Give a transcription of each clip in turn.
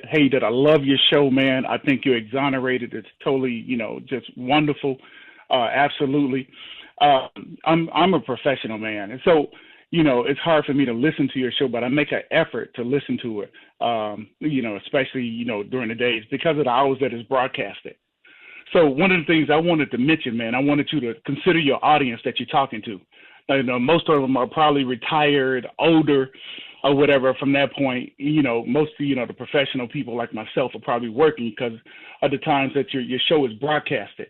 Hey, that I love your show, man. I think you're exonerated. It's totally, just wonderful. Absolutely. Uh, I'm a professional man, and so it's hard for me to listen to your show, but I make an effort to listen to it. Especially during the days because of the hours that it's broadcasted. So one of the things I wanted to mention, man, I wanted you to consider your audience that you're talking to. Most of them are probably retired, older, or whatever. From that point, most of the professional people like myself are probably working because of the times that your show is broadcasted.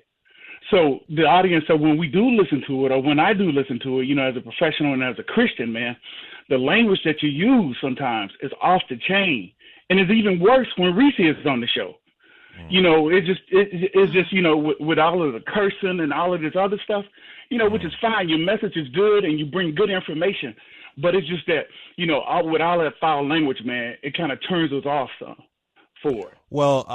So the audience, so when we do listen to it, or when I do listen to it, as a professional and as a Christian, man, the language that you use sometimes is off the chain, and it's even worse when Reese is on the show. It's just with all of the cursing and all of this other stuff, which is fine. Your message is good and you bring good information, but it's just that with all that foul language, man, it kind of turns us off some for it. Well,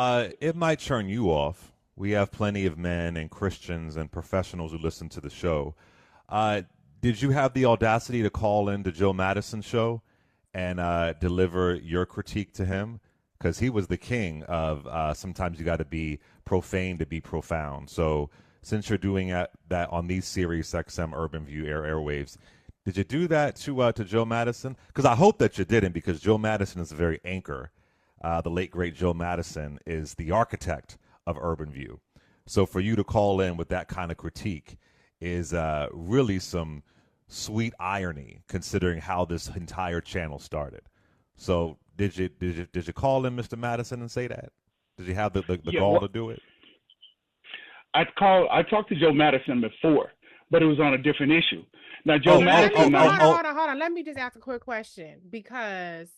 it might turn you off. We have plenty of men and Christians and professionals who listen to the show. Did you have the audacity to call in to Joe Madison's show and deliver your critique to him? Because he was the king of sometimes you got to be profane to be profound. So since you're doing that on these Sirius XM Urban View airwaves, did you do that to Joe Madison? Because I hope that you didn't, because Joe Madison is a very anchor. The late, great Joe Madison is the architect of Urban View. So for you to call in with that kind of critique is really some sweet irony, considering how this entire channel started. So did you call in Mr. Madison and say that? Did you have the gall to do it? I talked to Joe Madison before, but it was on a different issue. Now, Joe Madison. Hold on. Let me just ask a quick question, because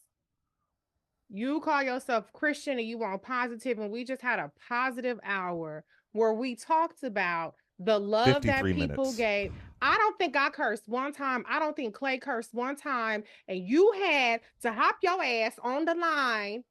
you call yourself Christian and you want positive, and we just had a positive hour where we talked about the love that people gave. I don't think I cursed one time. I don't think Clay cursed one time. And you had to hop your ass on the line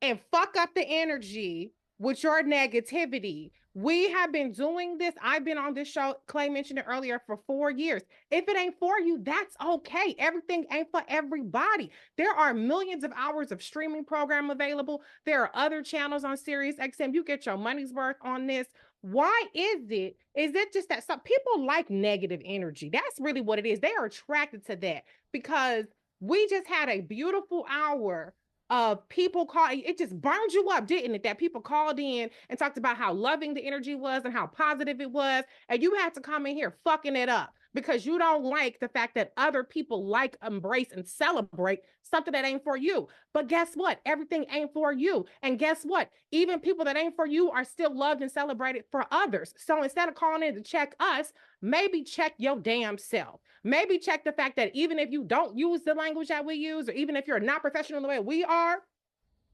and fuck up the energy with your negativity. We have been doing this. I've been on this show, Clay mentioned it earlier, for 4 years. If it ain't for you, that's okay. Everything ain't for everybody. There are millions of hours of streaming program available. There are other channels on Sirius XM. You get your money's worth on this. Why is it? Is it just that some people like negative energy? That's really what it is. They are attracted to that because we just had a beautiful hour of people calling. It just burned you up, didn't it? That people called in and talked about how loving the energy was and how positive it was. And you had to come in here fucking it up because you don't like the fact that other people like, embrace, and celebrate something that ain't for you. But guess what? Everything ain't for you. And guess what? Even people that ain't for you are still loved and celebrated for others. So instead of calling in to check us, maybe check your damn self. Maybe check the fact that even if you don't use the language that we use, or even if you're not professional in the way we are,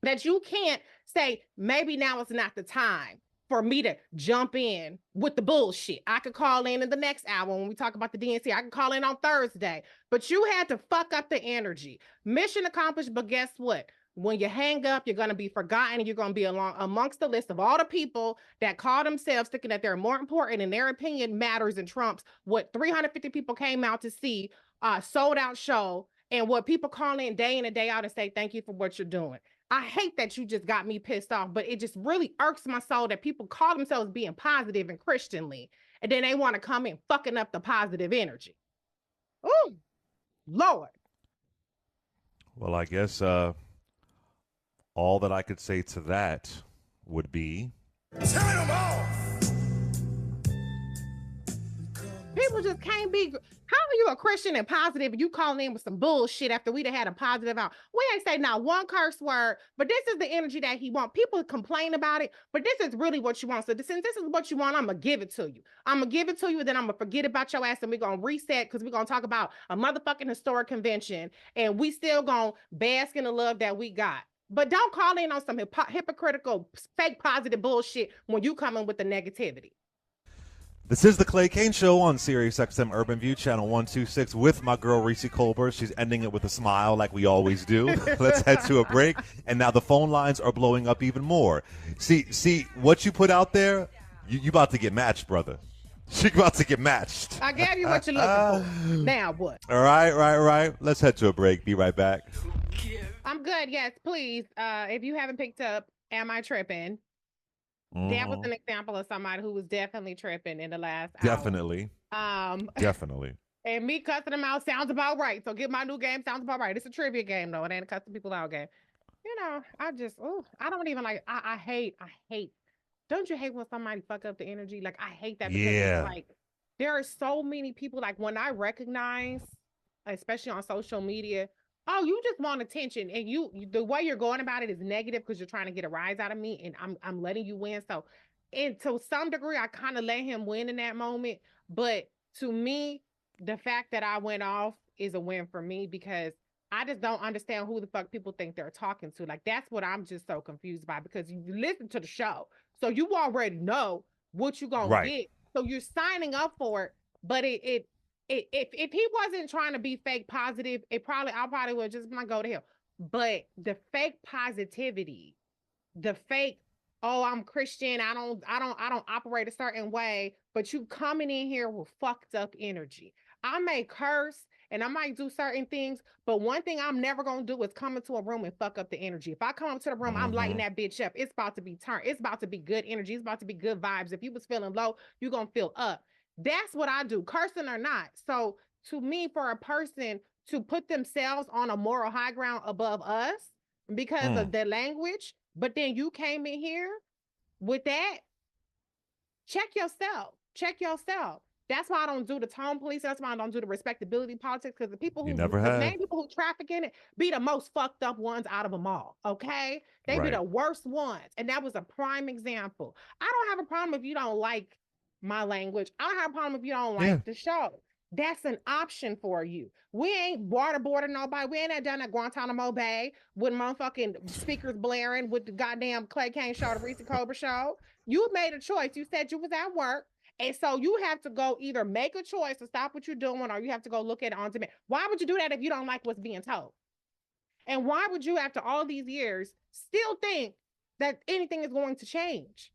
that you can't say, maybe now is not the time for me to jump in with the bullshit. I could call in the next hour when we talk about the DNC. I could call in on Thursday, but you had to fuck up the energy. Mission accomplished, but guess what? When you hang up, you're going to be forgotten, and you're going to be along amongst the list of all the people that call themselves thinking that they're more important and their opinion matters and trumps what 350 people came out to see, sold out show, and what people call in day and day out and say, thank you for what you're doing. I hate that you just got me pissed off, but it just really irks my soul that people call themselves being positive and Christianly, and then they want to come in fucking up the positive energy. Oh, Lord. Well, I guess all that I could say to that would be, turn them off. People just can't be. How are you a Christian and positive and you calling in with some bullshit after we'd have had a positive out? We ain't say not one curse word, but this is the energy that he wants. People complain about it, but this is really what you want. So since this is what you want, I'm going to give it to you. I'm going to give it to you, and then I'm going to forget about your ass, and we're going to reset because we're going to talk about a motherfucking historic convention, and we still going to bask in the love that we got. But don't call in on some hypocritical, fake positive bullshit when you come in with the negativity. This is the Clay Kane Show on Sirius XM Urban View, channel 126, with my girl Reese Colbert. She's ending it with a smile like we always do. Let's head to a break. And now the phone lines are blowing up even more. See what you put out there? You about to get matched, brother. She's about to get matched. I gave you what you're looking for. Now what? All right. Let's head to a break. Be right back. I'm good. Yes, please. If you haven't picked up, am I tripping? That was Mm-hmm. an example of somebody who was definitely tripping in the last hour. Definitely. Um, Definitely. and me cussing them out sounds about right. So get my new game sounds about right. It's a trivia game though. It ain't a cussing people out game. I just, oh, I don't even like. I hate. Don't you hate when somebody fuck up the energy? Like I hate that because it's Yeah. like there are so many people. Like when I recognize, especially on social media, oh, you just want attention, and the way you're going about it is negative because you're trying to get a rise out of me, and I'm letting you win. So, and to some degree, I kind of let him win in that moment. But to me, the fact that I went off is a win for me because I just don't understand who the fuck people think they're talking to. Like that's what I'm just so confused by because you listen to the show. So you already know what you're gonna Right. get. So you're signing up for it, but if he wasn't trying to be fake positive, I probably would just not go to hell. But the fake positivity, the fake, oh, I'm Christian, I don't operate a certain way, but you coming in here with fucked up energy. I may curse and I might do certain things, but one thing I'm never gonna do is come into a room and fuck up the energy. If I come into the room, I'm lighting Mm-hmm. that bitch up. It's about to be turned. It's about to be good energy. It's about to be good vibes. If you was feeling low, you're gonna feel up. That's what I do, cursing or not. So to me, for a person to put themselves on a moral high ground above us because Mm. of the language, but then you came in here with that, check yourself. Check yourself. That's why I don't do the tone police. That's why I don't do the respectability politics because You never the have. main people who traffic in it be the most fucked up ones out of them all. Okay. They be Right. the worst ones. And that was a prime example. I don't have a problem if you don't like my language. I don't have a problem if you don't Yeah. like the show. That's an option for you. We ain't waterboarding nobody. We ain't done at Guantanamo Bay with motherfucking speakers blaring with the goddamn Clay Kane show, the Reese Cobra show. You made a choice. You said you was at work. And so you have to go either make a choice to stop what you're doing or you have to go look at it on demand. Why would you do that if you don't like what's being told? And why would you, after all these years, still think that anything is going to change?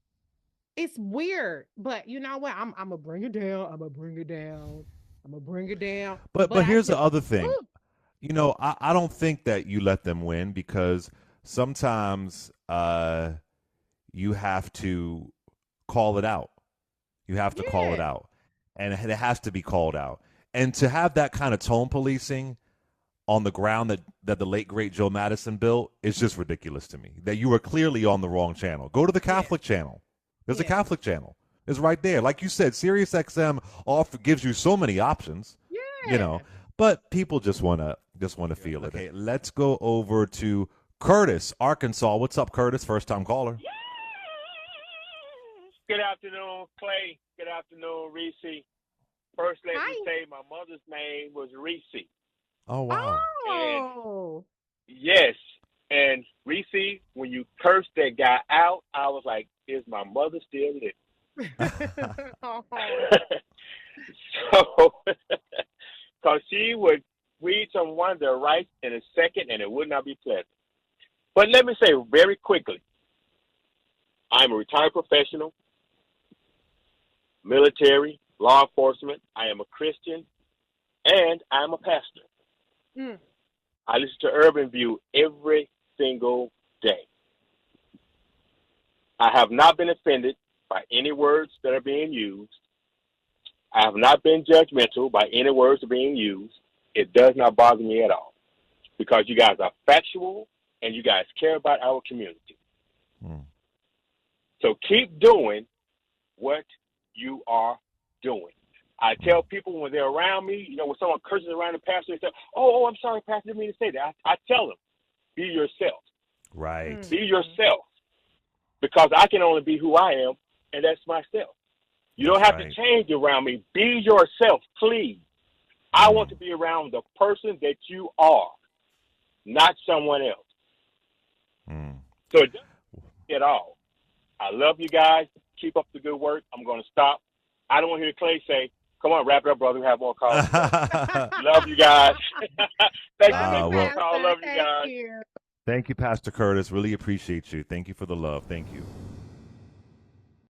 It's weird, but you know what? I'm gonna bring it down. I'm gonna bring it down. I'm gonna bring it down. But But but I here's the just, other thing. ooh, I don't think that you let them win because sometimes you have to call it out. You have to call it yeah, out. And it has to be called out. And to have that kind of tone policing on the ground that the late great Joe Madison built is just ridiculous to me. That you are clearly on the wrong channel. Go to the yeah, Catholic channel. There's a yeah, Catholic channel. It's right there. Like you said, SiriusXM gives you so many options, you know, yeah. but people just wanna feel it. Okay, let's go over to Curtis, Arkansas. What's up, Curtis? First time caller. Good afternoon, Clay. Good afternoon, Reese. First, let me Hi. say my mother's name was Reese. Oh wow. And Oh. yes, and Reese, when you cursed that guy out, I was like, is my mother still Oh. living? So, because she would read someone their rights in a second and it would not be pleasant. But let me say very quickly, I'm a retired professional, military, law enforcement. I am a Christian, and I'm a pastor. Mm. I listen to Urban View every single day. I have not been offended by any words that are being used. I have not been judgmental by any words that are being used. It does not bother me at all because you guys are factual and you guys care about our community. Hmm. So keep doing what you are doing. I tell people when they're around me, when someone curses around the pastor, they say, oh, I'm sorry, pastor, I didn't mean to say that. I tell them, be yourself. Right. Be yourself. Because I can only be who I am, and that's myself. You don't That's have right. to change around me. Be yourself, please. I want to be around the person that you are, not someone else. Mm. So it doesn't at all. I love you guys. Keep up the good work. I'm going to stop. I don't want to hear Clay say, come on, wrap it up, brother. We have more calls. Love you guys. Thank you Love for you, taking the call. Pastor. Love you Thank guys. you. Thank you, Pastor Curtis. Really appreciate you. Thank you for the love. Thank you.